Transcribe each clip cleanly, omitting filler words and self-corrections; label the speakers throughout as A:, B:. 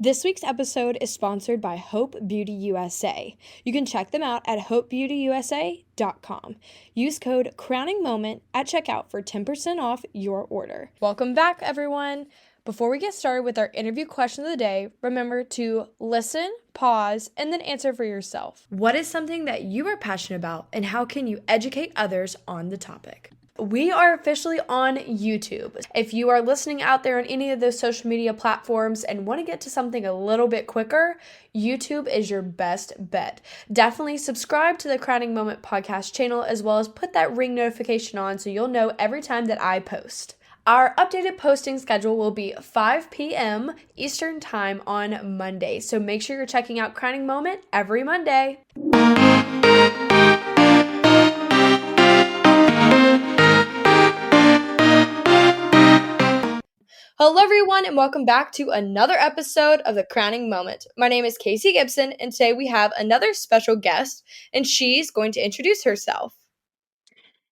A: This week's episode is sponsored by Hope Beauty USA. You can check them out at hopebeautyusa.com. Use code CrowningMoment at checkout for 10% off your order. Welcome back, everyone. Before we get started with our interview question of the day, remember to listen, pause, and then answer for yourself. What is something that you are passionate about, and how can you educate others on the topic? We are officially on YouTube. If you are listening out there on any of those social media platforms and want to get to something a little bit quicker, YouTube is your best bet. Definitely subscribe to the Crowning Moment Podcast channel, as well as put that ring notification on so you'll know every time that I post. Our updated posting schedule will be 5 p.m. Eastern Time on Monday, so make sure you're checking out Crowning Moment every Monday. Hello, everyone, and welcome back to another episode of The Crowning Moment. My name is Casey Gibson, and today we have another special guest, and she's going to introduce herself.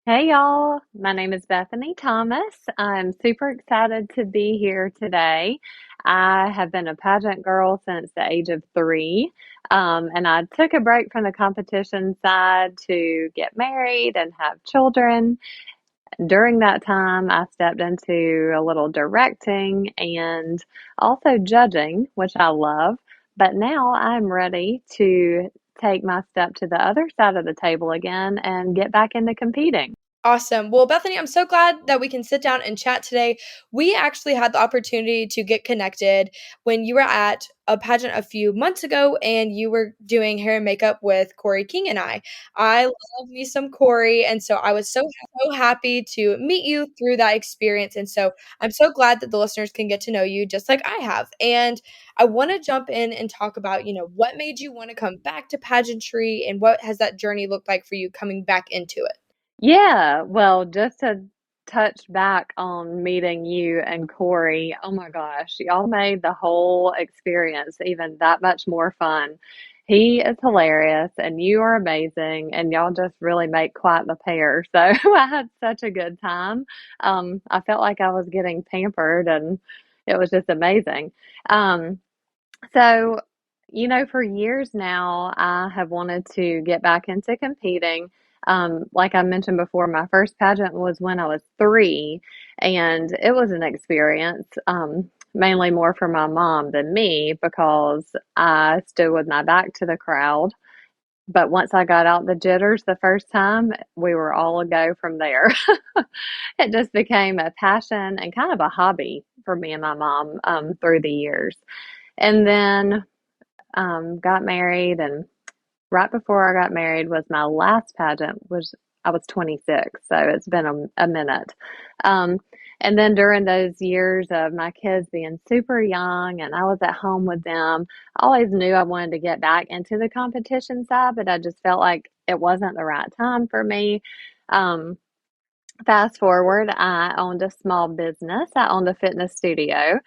B: Hey y'all, my name is Bethany Thomas. I'm super excited to be here today. I have been a pageant girl since the age of 3, and I took a break from the competition side to get married and have children. During that time, I stepped into a little directing and also judging, which I love. But now I'm ready to take my step to the other side of the table again and get back into competing.
A: Awesome. Well, Bethany, I'm so glad that we can sit down and chat today. We actually had the opportunity to get connected when you were at a pageant a few months ago and you were doing hair and makeup with Corey King and I. I love me some Corey, and so I was so happy to meet you through that experience. And so I'm so glad that the listeners can get to know you just like I have. And I want to jump in and talk about, what made you want to come back to pageantry and what has that journey looked like for you coming back into it?
B: Yeah, well, just to touch back on meeting you and Corey, oh my gosh, y'all made the whole experience even that much more fun. He is hilarious and you are amazing, and y'all just really make quite the pair. So I had such a good time. I felt like I was getting pampered and it was just amazing. Um, so, for years now, I have wanted to get back into competing. Like I mentioned before, my first pageant was when I was 3, and it was an experience, mainly more for my mom than me because I stood with my back to the crowd. But once I got out the jitters the first time, we were all a go from there. It just became a passion and kind of a hobby for me and my mom through the years. And then got married, and right before I got married was my last pageant. Was I was 26, so it's been a minute. Um, and then during those years of my kids being super young and I was at home with them, I always knew I wanted to get back into the competition side, but I just felt like it wasn't the right time for me. Um, Fast forward, I owned a small business. I owned a fitness studio,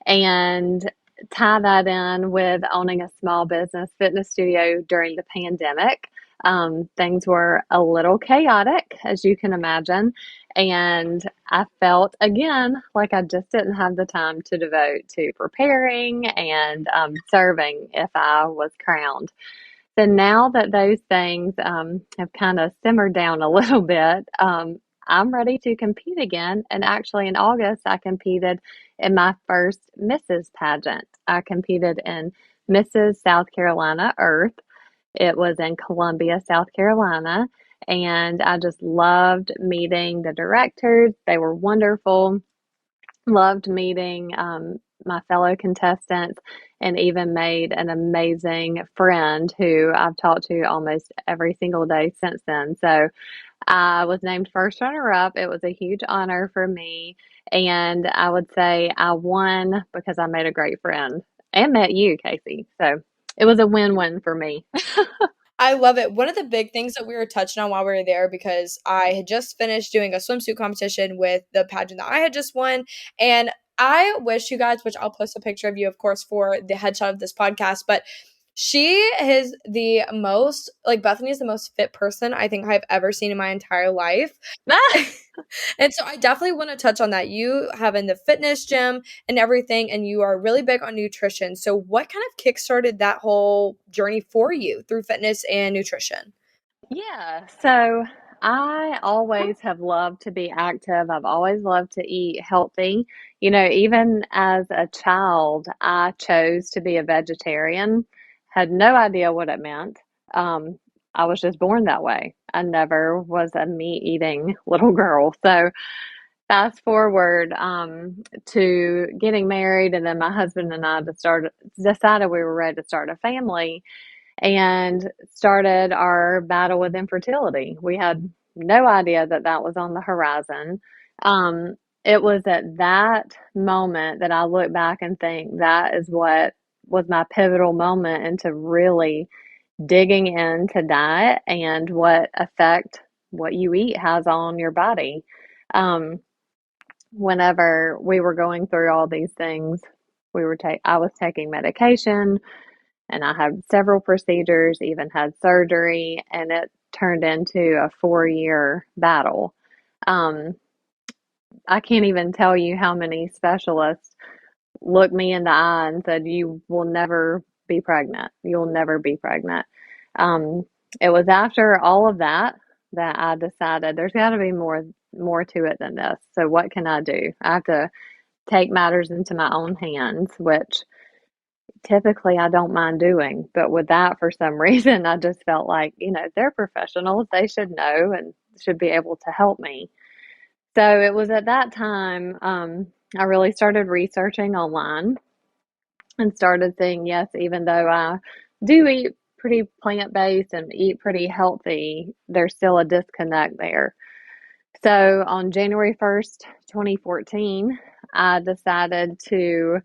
B: and tie that in with owning a small business fitness studio during the pandemic. Things were a little chaotic, as you can imagine, and I felt again like I just didn't have the time to devote to preparing and serving if I was crowned. So now that those things have kind of simmered down a little bit, I'm ready to compete again. And actually, in August, I competed in my first Mrs. pageant. I competed in Mrs. South Carolina Earth. It was in Columbia, South Carolina. And I just loved meeting the directors. They were wonderful. Loved meeting my fellow contestants, and even made an amazing friend who I've talked to almost every single day since then. So I was named first runner up. It was a huge honor for me. And I would say I won because I made a great friend and met you, Casey. So it was a win-win for me.
A: I love it. One of the big things that we were touching on while we were there, because I had just finished doing a swimsuit competition with the pageant that I had just won. And I wish you guys, which I'll post a picture of you, of course, for the headshot of this podcast, but She is the most, like, Bethany is the most fit person I think I've ever seen in my entire life. And so I definitely want to touch on that. You have in the fitness gym and everything, and you are really big on nutrition. So what kind of kickstarted that whole journey for you through fitness and nutrition?
B: Yeah, so I always have loved to be active. I've always loved to eat healthy. Even as a child, I chose to be a vegetarian, had no idea what it meant. Um, I was just born that way. I never was a meat eating little girl. So fast forward to getting married, and then my husband and I decided we were ready to start a family and started our battle with infertility. We had no idea that that was on the horizon. Um, it was at that moment that I look back and think that is what was my pivotal moment into really digging into diet and what effect what you eat has on your body. Um, Whenever we were going through all these things, I was taking medication and I had several procedures, even had surgery, and it turned into a 4-year battle. Um, I can't even tell you how many specialists looked me in the eye and said, "You will never be pregnant. You'll never be pregnant." Um, it was after all of that that I decided there's got to be more to it than this. So what can I do? I have to take matters into my own hands, which typically I don't mind doing. But with that, for some reason, I just felt like, they're professionals. They should know and should be able to help me. So it was at that time I really started researching online and started saying, yes, even though I do eat pretty plant based and eat pretty healthy, there's still a disconnect there. So on January 1st, 2014, I decided to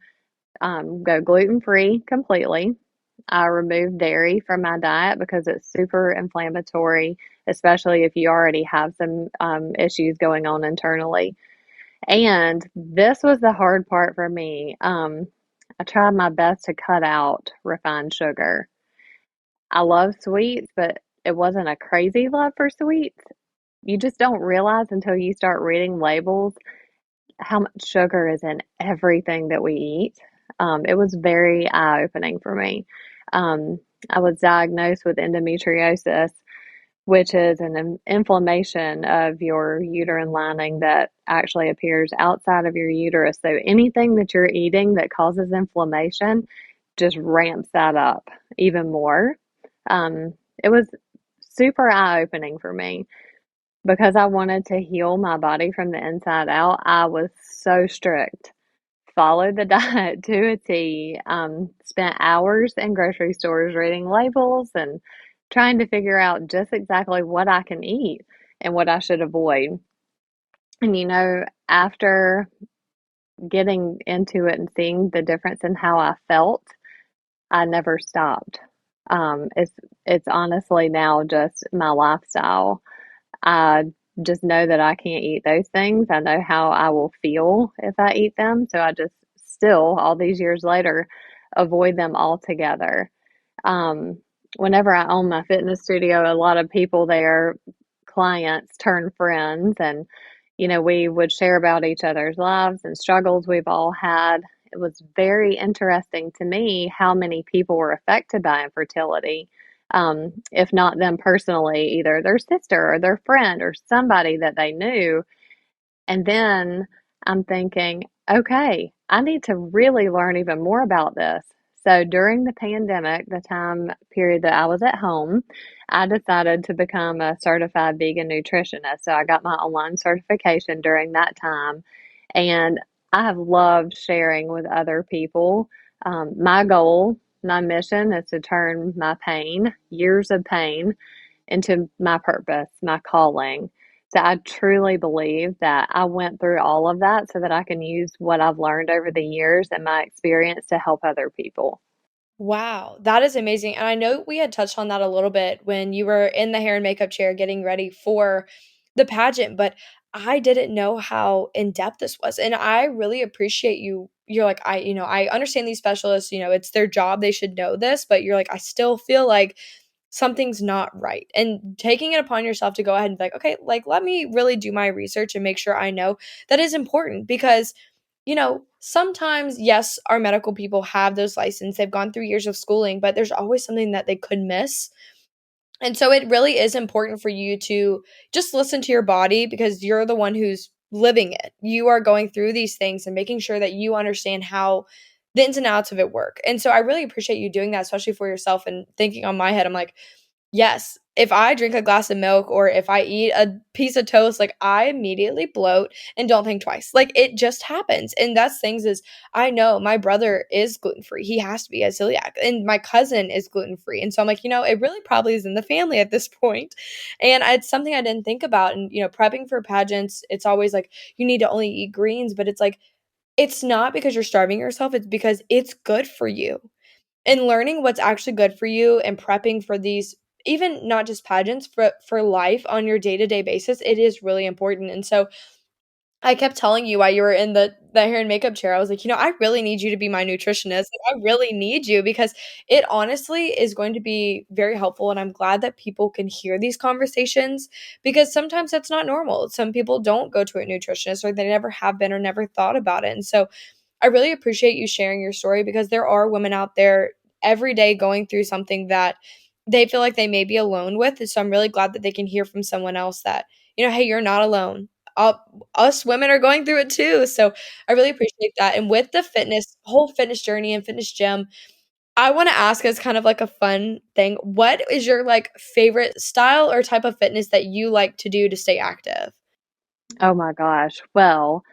B: go gluten free completely. I removed dairy from my diet because it's super inflammatory, especially if you already have some issues going on internally. And this was the hard part for me. I tried my best to cut out refined sugar. I love sweets, but it wasn't a crazy love for sweets. You just don't realize until you start reading labels how much sugar is in everything that we eat. It was very eye opening for me. Um, I was diagnosed with endometriosis, which is an inflammation of your uterine lining that actually appears outside of your uterus. So anything that you're eating that causes inflammation just ramps that up even more. It was super eye opening for me because I wanted to heal my body from the inside out. I was so strict, followed the diet to a T, spent hours in grocery stores reading labels and trying to figure out just exactly what I can eat and what I should avoid. And after getting into it and seeing the difference in how I felt, I never stopped. It's honestly now just my lifestyle. I just know that I can't eat those things. I know how I will feel if I eat them. So I just still, all these years later, avoid them altogether. Um, Whenever I own my fitness studio, a lot of people there, clients turn friends, and we would share about each other's lives and struggles we've all had. It was very interesting to me how many people were affected by infertility, if not them personally, either their sister or their friend or somebody that they knew. And then I'm thinking, okay, I need to really learn even more about this. So during the pandemic, the time period that I was at home, I decided to become a certified vegan nutritionist. So I got my online certification during that time. And I have loved sharing with other people. My goal, my mission is to turn my pain, years of pain, into my purpose, my calling. So I truly believe that I went through all of that so that I can use what I've learned over the years and my experience to help other people.
A: Wow, that is amazing. And I know we had touched on that a little bit when you were in the hair and makeup chair getting ready for the pageant, but I didn't know how in depth this was. And I really appreciate you. You're like, I understand these specialists, it's their job. They should know this. But you're like, I still feel like something's not right. And taking it upon yourself to go ahead and be like, okay, like, let me really do my research and make sure I know that is important because sometimes, yes, our medical people have those license. They've gone through years of schooling, but there's always something that they could miss. And so it really is important for you to just listen to your body because you're the one who's living it. You are going through these things and making sure that you understand how the ins and outs of it work. And so I really appreciate you doing that, especially for yourself and thinking on my head. I'm like, yes, if I drink a glass of milk or if I eat a piece of toast, like I immediately bloat and don't think twice. Like it just happens. And that's things is I know my brother is gluten free. He has to be a celiac. And my cousin is gluten free. And so I'm like, it really probably is in the family at this point. And it's something I didn't think about. And, prepping for pageants, it's always like you need to only eat greens, but it's like, it's not because you're starving yourself, it's because it's good for you and learning what's actually good for you and prepping for these even not just pageants for life on your day-to-day basis, it is really important. And so I kept telling you while you were in the hair and makeup chair, I was like, I really need you to be my nutritionist. Like, I really need you because it honestly is going to be very helpful. And I'm glad that people can hear these conversations because sometimes that's not normal. Some people don't go to a nutritionist or they never have been or never thought about it. And so I really appreciate you sharing your story because there are women out there every day going through something that they feel like they may be alone with. And so I'm really glad that they can hear from someone else that, hey, you're not alone. Uh, Us women are going through it too. So I really appreciate that. And with the whole fitness journey and fitness gym, I want to ask as kind of like a fun thing, what is your like favorite style or type of fitness that you like to do to stay active?
B: Oh my gosh. Well,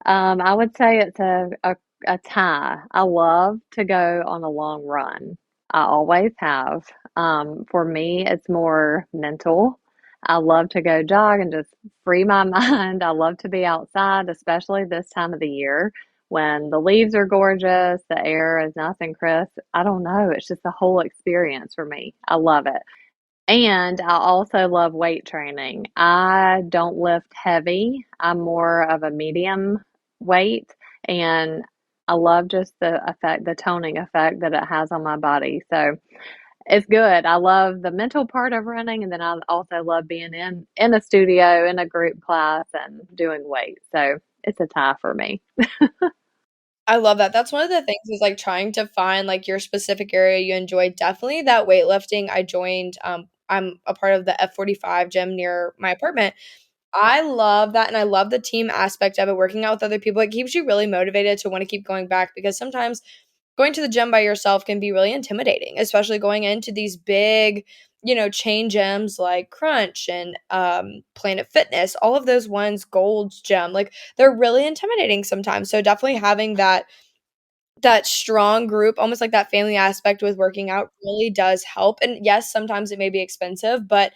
B: I would say it's a tie. I love to go on a long run. I always have. For me, it's more mental. I love to go jog and just free my mind. I love to be outside, especially this time of the year when the leaves are gorgeous, the air is nice and crisp. I don't know. It's just the whole experience for me. I love it. And I also love weight training. I don't lift heavy. I'm more of a medium weight, and I love just the toning effect that it has on my body. So it's good. I love the mental part of running, and then I also love being in a studio, in a group class, and doing weight. So it's a tie for me.
A: I love that. That's one of the things is, like, trying to find, like, your specific area you enjoy. Definitely that weightlifting. I joined, I'm a part of the F45 gym near my apartment. I love that, and I love the team aspect of it, working out with other people. It keeps you really motivated to wanna keep going back because sometimes going to the gym by yourself can be really intimidating, especially going into these big, chain gyms like Crunch and, Planet Fitness, all of those ones, Gold's Gym, like, they're really intimidating sometimes, so definitely having that strong group, almost like that family aspect with working out really does help, and yes, sometimes it may be expensive, but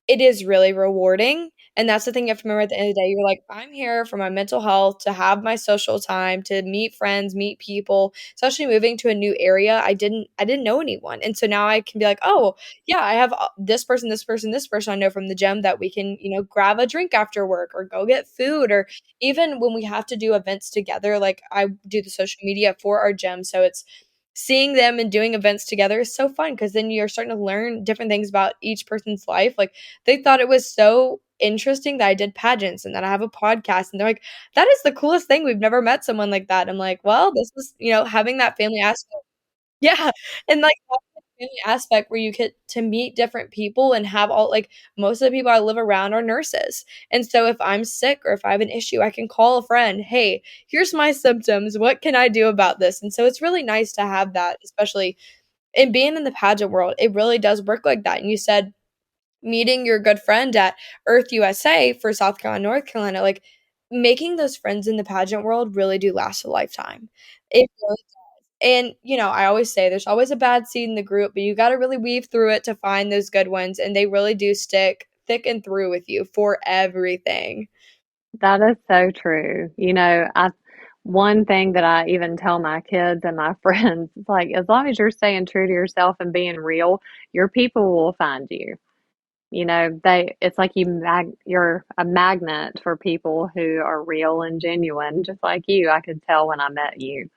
A: it is really rewarding, and that's the thing you have to remember at the end of the day, you're like, "I'm here for my mental health, to have my social time, to meet friends, meet people," especially moving to a new area, I didn't know anyone, and so now I can be like, "Oh, yeah, I have, this person, this person, this person I know from the gym that we can, grab a drink after work or go get food," or even when we have to do events together, like, I do the social media for our gym, so it's seeing them and doing events together is so fun because then you're starting to learn different things about each person's life, like, they thought it was so interesting that I did pageants and that I have a podcast, and they're like, "That is the coolest thing, we've never met someone like that." I'm like, "Well, this is" having that family aspect. Yeah, and, like, having that family aspect where you get to meet different people and have all like, most of the people I live around are nurses, and so if I'm sick or if I have an issue, I can call a friend, "Hey, here's my symptoms, what can I do about this?" And so it's really nice to have that, especially in being in the pageant world, it really does work like that, and you said meeting your good friend at Earth USA for South Carolina, North Carolina, like, making those friends in the pageant world really do last a lifetime. It really does, and, I always say there's always a bad seed in the group, but you gotta really weave through it to find those good ones, and they really do stick thick and through with you for everything.
B: That is so true. One thing that I even tell my kids and my friends, it's like, as long as you're staying true to yourself and being real, your people will find you. It's like you're a magnet for people who are real and genuine, just like you. I could tell when I met you.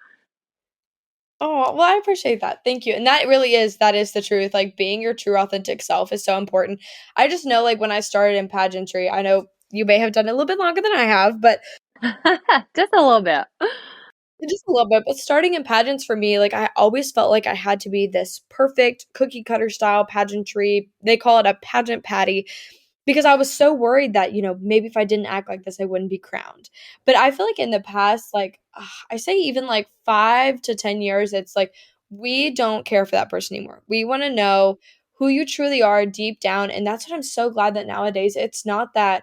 A: Oh, well, I appreciate that. Thank you. And that is the truth. Like being your true authentic self is so important. I just know like when I started in pageantry, I know you may have done it a little bit longer than I have, but
B: Just a little bit.
A: just a little bit. But starting in pageants for me, like I always felt like I had to be this perfect cookie cutter style pageantry. They call it a pageant patty because I was so worried that, maybe if I didn't act like this, I wouldn't be crowned. But I feel like in the past, like, I say even like 5 to 10 years, it's like we don't care for that person anymore. We want to know who you truly are deep down, and that's what I'm so glad that nowadays it's not that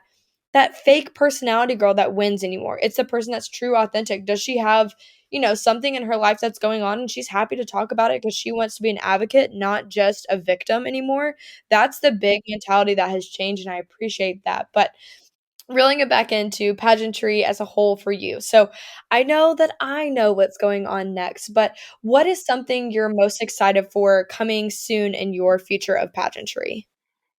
A: fake personality girl that wins anymore. It's the person that's true, authentic. Does she have, something in her life that's going on and she's happy to talk about it because she wants to be an advocate, not just a victim anymore? That's the big mentality that has changed, and I appreciate that. But reeling it back into pageantry as a whole for you. So I know that I know what's going on next, but what is something you're most excited for coming soon in your future of pageantry?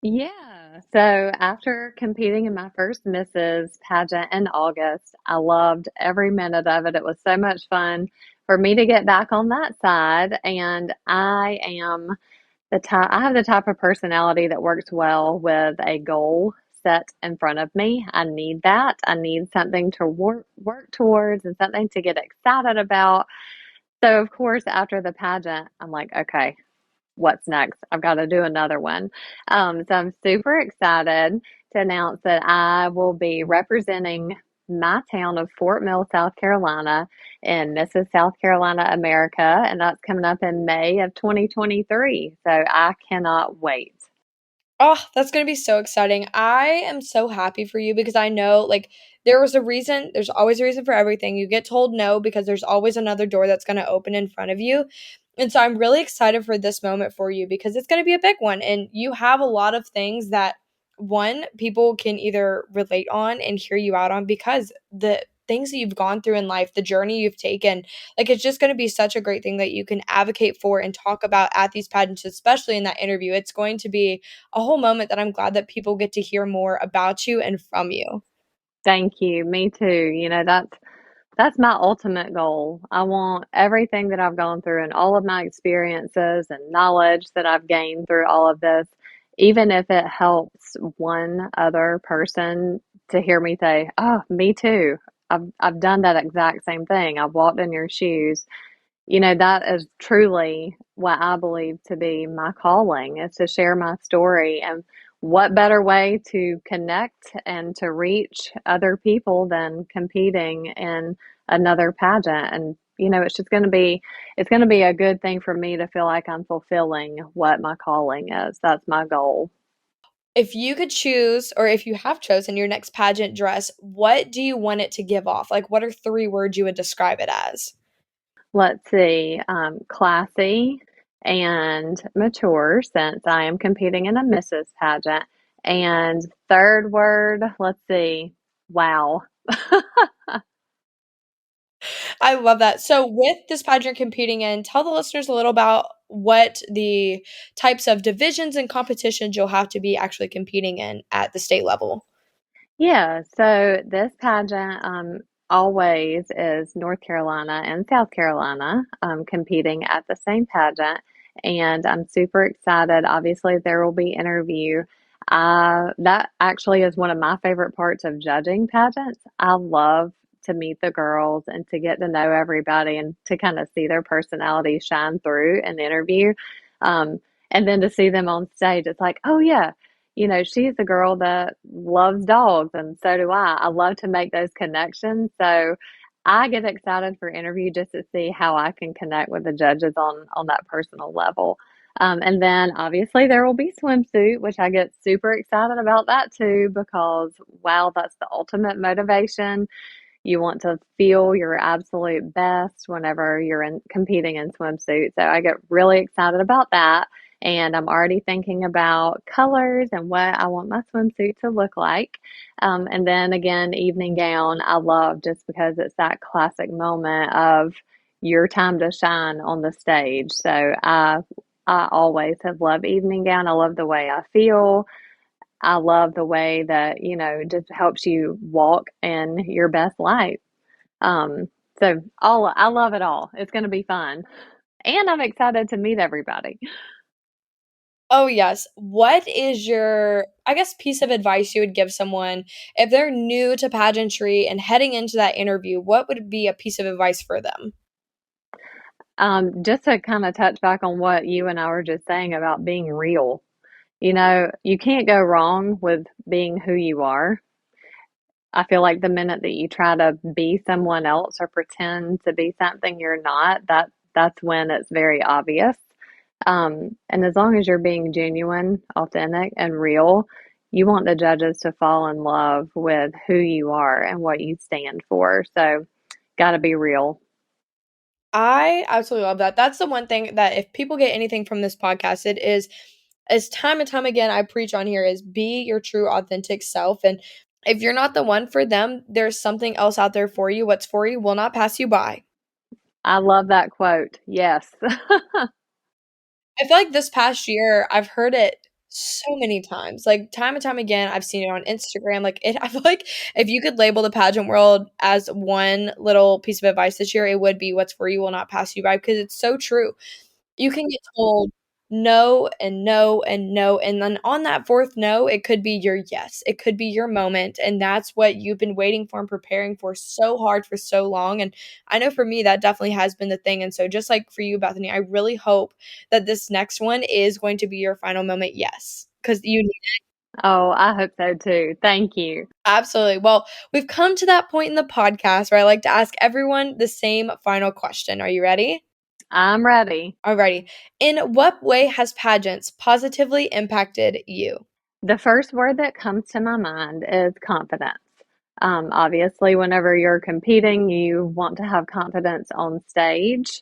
B: Yeah. So after competing in my first Mrs. pageant in August, I loved every minute of it. It was so much fun for me to get back on that side. And I have the type of personality that works well with a goal set in front of me. I need that. I need something to work towards and something to get excited about. So of course, after the pageant, I'm like, okay, what's next? I've got to do another one. So I'm super excited to announce that I will be representing my town of Fort Mill, South Carolina, in Mrs. South Carolina America, and that's coming up in May of 2023. So I cannot wait.
A: Oh, that's gonna be so exciting. I am so happy for you because I know, like, there was a reason. There's always a reason for everything. You get told no because there's always another door that's gonna open in front of you. And so I'm really excited for this moment for you because it's gonna be a big one. And you have a lot of things that, one, people can either relate on and hear you out on because the things that you've gone through in life, the journey you've taken, like it's just going to be such a great thing that you can advocate for and talk about at these pageants, especially in that interview. It's going to be a whole moment that I'm glad that people get to hear more about you and from you.
B: Thank you. Me too. That's my ultimate goal. I want everything that I've gone through and all of my experiences and knowledge that I've gained through all of this, even if it helps one other person to hear me say, "Oh, me too. I've done that exact same thing. I've walked in your shoes." That is truly what I believe to be my calling is to share my story. And what better way to connect and to reach other people than competing in another pageant? And, it's going to be a good thing for me to feel like I'm fulfilling what my calling is. That's my goal.
A: If you could choose, or if you have chosen your next pageant dress, what do you want it to give off? Like, what are 3 words you would describe it as?
B: Let's see, classy and mature since I am competing in a Mrs. pageant. And third word, let's see, wow.
A: I love that. So, with this pageant you're competing in, tell the listeners a little about what the types of divisions and competitions you'll have to be actually competing in at the state level.
B: Yeah, so this pageant always is North Carolina and South Carolina competing at the same pageant, and I'm super excited. Obviously, there will be interview. That actually is one of my favorite parts of judging pageants. I love to meet the girls and to get to know everybody and to kind of see their personality shine through an interview. Um, and then to see them on stage, it's like, oh yeah, she's the girl that loves dogs, and so do I. I love to make those connections. So I get excited for interview just to see how I can connect with the judges on that personal level. And then obviously there will be swimsuit, which I get super excited about that too, because wow, that's the ultimate motivation. You want to feel your absolute best whenever you're competing in swimsuit. So I get really excited about that. And I'm already thinking about colors and what I want my swimsuit to look like. And then again, evening gown, I love just because it's that classic moment of your time to shine on the stage. So I always have loved evening gown. I love the way I feel. I love the way that, just helps you walk in your best light. Um, so I love it all. It's going to be fun. And I'm excited to meet everybody.
A: Oh, yes. What is your, I guess, piece of advice you would give someone if they're new to pageantry and heading into that interview? What would be a piece of advice for them?
B: Just to kind of touch back on what you and I were just saying about being real. You can't go wrong with being who you are. I feel like the minute that you try to be someone else or pretend to be something you're not, that's when it's very obvious. And as long as you're being genuine, authentic, and real, you want the judges to fall in love with who you are and what you stand for. So, got to be real.
A: I absolutely love that. That's the one thing that if people get anything from this podcast, it is, as time and time again I preach on here, is be your true authentic self. And if you're not the one for them, there's something else out there for you. What's for you will not pass you by.
B: I love that quote. Yes.
A: I feel like this past year, I've heard it so many times, like, time and time again, I've seen it on Instagram, like, I feel like if you could label the pageant world as one little piece of advice this year, it would be what's for you will not pass you by, because it's so true. You can get told no and no and no, and then on that 4th no, it could be your yes. It could be your moment, and that's what you've been waiting for and preparing for so hard for so long, and I know for me, that definitely has been the thing, and so just like for you, Bethany, I really hope that this next one is going to be your final moment yes, because you need it.
B: Oh, I hope so too. Thank you.
A: Absolutely. Well, we've come to that point in the podcast where I like to ask everyone the same final question. Are you ready?
B: I'm ready.
A: Alrighty. In what way has pageants positively impacted you?
B: The first word that comes to my mind is confidence. Obviously, whenever you're competing, you want to have confidence on stage.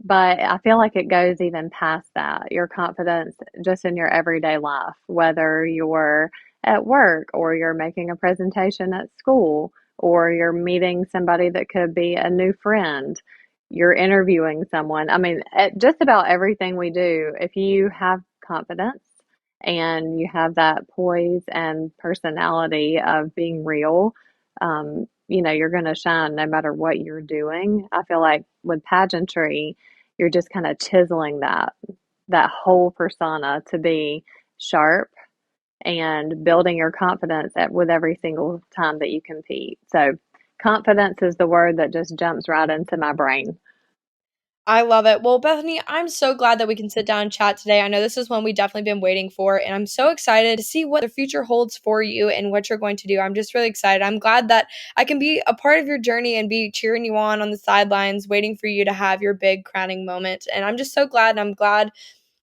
B: But I feel like it goes even past that. Your confidence just in your everyday life, whether you're at work or you're making a presentation at school or you're meeting somebody that could be a new friend, you're interviewing someone. I mean, at just about everything we do, if you have confidence and you have that poise and personality of being real, you're going to shine no matter what you're doing. I feel like with pageantry, you're just kind of chiseling that whole persona to be sharp and building your confidence with every single time that you compete. So confidence is the word that just jumps right into my brain.
A: I love it. Well, Bethany, I'm so glad that we can sit down and chat today. I know this is one we definitely been waiting for, and I'm so excited to see what the future holds for you and what you're going to do. I'm just really excited. I'm glad that I can be a part of your journey and be cheering you on the sidelines, waiting for you to have your big crowning moment. And I'm just so glad, and I'm glad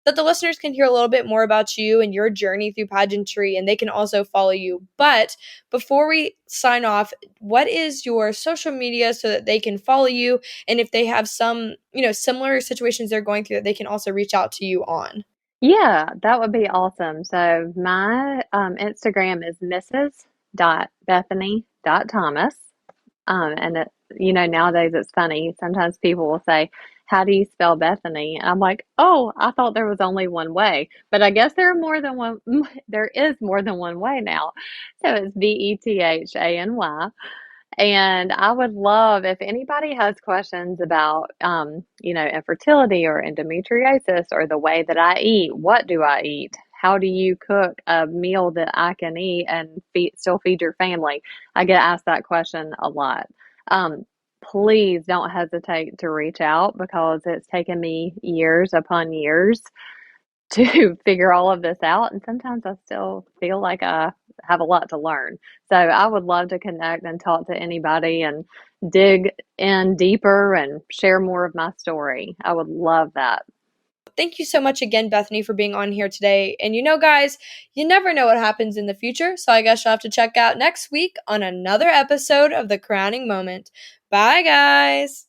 A: that the listeners can hear a little bit more about you and your journey through pageantry, and they can also follow you. But before we sign off, what is your social media so that they can follow you? And if they have some, similar situations they're going through, that they can also reach out to you on.
B: Yeah, that would be awesome. So my Instagram is mrs.bethany.thomas. And nowadays it's funny. Sometimes people will say, "How do you spell Bethany?" And I'm like, "Oh, I thought there was only one way." But I guess there are more than one. There is more than one way now. So it's Bethany. And I would love if anybody has questions about, infertility or endometriosis or the way that I eat. What do I eat? How do you cook a meal that I can eat and still feed your family? I get asked that question a lot. Um, please don't hesitate to reach out because it's taken me years upon years to figure all of this out. And sometimes I still feel like I have a lot to learn. So I would love to connect and talk to anybody and dig in deeper and share more of my story. I would love that.
A: Thank you so much again, Bethany, for being on here today. And guys, you never know what happens in the future. So I guess you'll have to check out next week on another episode of The Crowning Moment. Bye, guys.